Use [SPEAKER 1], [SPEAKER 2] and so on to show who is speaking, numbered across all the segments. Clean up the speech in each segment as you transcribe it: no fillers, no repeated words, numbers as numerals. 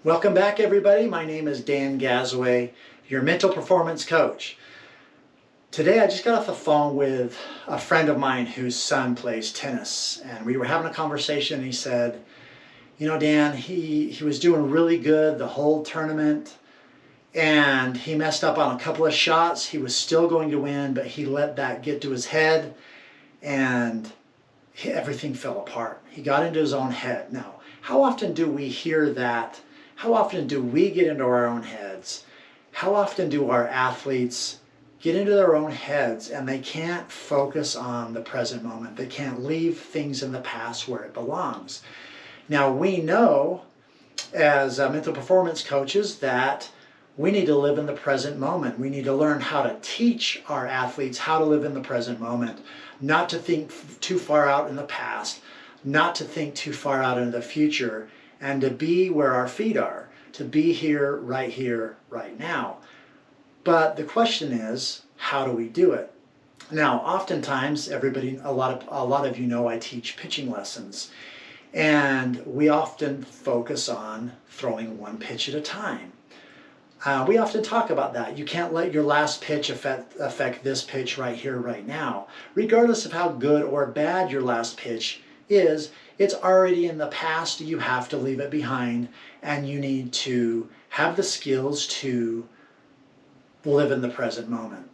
[SPEAKER 1] Welcome back, everybody. My name is Dan Gazaway, your mental performance coach. Today I just got off the phone with a friend of mine whose son plays tennis, and we were having a conversation and he said, you know, Dan, he was doing really good the whole tournament and he messed up on a couple of shots. He was still going to win, but he let that get to his head and everything fell apart. He got into his own head. Now, how often do we hear that? How often do we get into our own heads? How often do our athletes get into their own heads and they can't focus on the present moment? They can't leave things in the past where it belongs. Now, we know as mental performance coaches that we need to live in the present moment. We need to learn how to teach our athletes how to live in the present moment, not to think too far out in the past, not to think too far out into the future, and to be where our feet are, to be here, right now. But the question is, how do we do it? Now, oftentimes, a lot of you know I teach pitching lessons, and we often focus on throwing one pitch at a time. We often talk about that. You can't let your last pitch affect this pitch right here, right now. Regardless of how good or bad your last pitch is, it's already in the past. You have to leave it behind, and you need to have the skills to live in the present moment.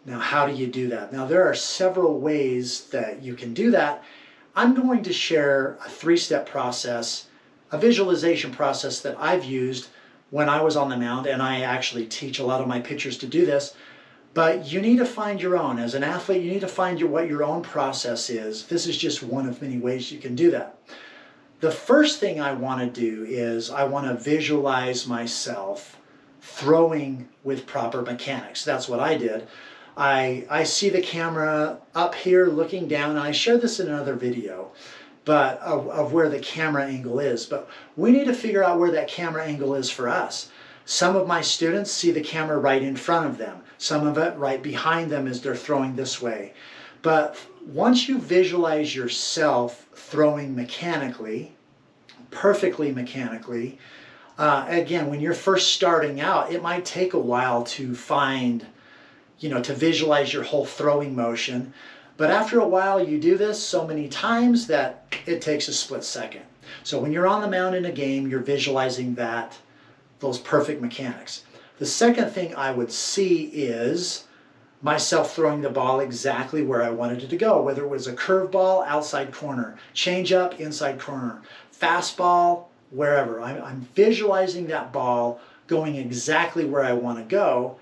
[SPEAKER 1] Now, how do you do that? Now, there are several ways that you can do that. I'm going to share a three-step process, a visualization process that I've used when I was on the mound, and I actually teach a lot of my pitchers to do this. But you need to find your own. As an athlete, you need to find what your own process is. This is just one of many ways you can do that. The first thing I want to do is I want to visualize myself throwing with proper mechanics. That's what I did. I see the camera up here looking down, and I shared this in another video, but of where the camera angle is. But we need to figure out where that camera angle is for us. Some of my students see the camera right in front of them. Some of it right behind them as they're throwing this way. But once you visualize yourself throwing mechanically, perfectly mechanically, again, when you're first starting out, it might take a while to find, to visualize your whole throwing motion. But after a while, you do this so many times that it takes a split second. So when you're on the mound in a game, you're visualizing those perfect mechanics. The second thing I would see is myself throwing the ball exactly where I wanted it to go, whether it was a curveball, outside corner, changeup, inside corner, fastball, wherever. I'm visualizing that ball going exactly where I want to go.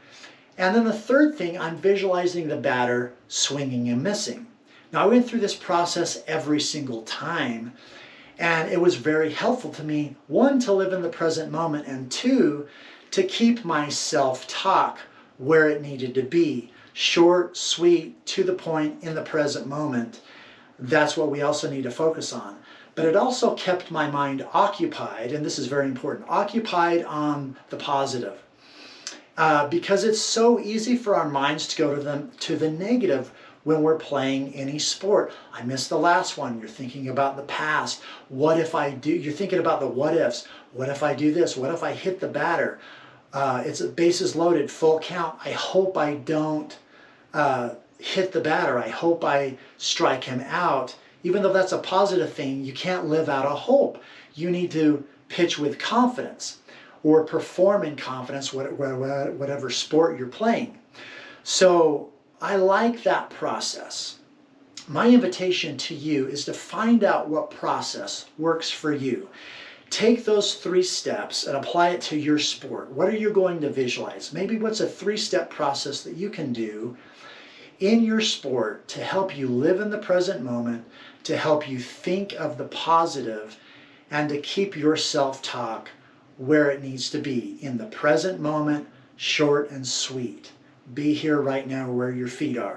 [SPEAKER 1] And then the third thing, I'm visualizing the batter swinging and missing. Now, I went through this process every single time, and it was very helpful to me, one, to live in the present moment, and two, to keep my self-talk where it needed to be. Short, sweet, to the point, in the present moment. That's what we also need to focus on. But it also kept my mind occupied, and this is very important, occupied on the positive. Because it's so easy for our minds to go to the negative when we're playing any sport. I missed the last one. You're thinking about the past. What if I do? You're thinking about the what ifs. What if I do this? What if I hit the batter? It's a bases loaded, full count. I hope I don't hit the batter. I hope I strike him out. Even though that's a positive thing, you can't live out of hope. You need to pitch with confidence or perform in confidence, whatever sport you're playing. So I like that process. My invitation to you is to find out what process works for you. Take those three steps and apply it to your sport. What are you going to visualize? Maybe what's a three-step process that you can do in your sport to help you live in the present moment, to help you think of the positive, and to keep your self-talk where it needs to be, in the present moment, short and sweet. Be here right now where your feet are.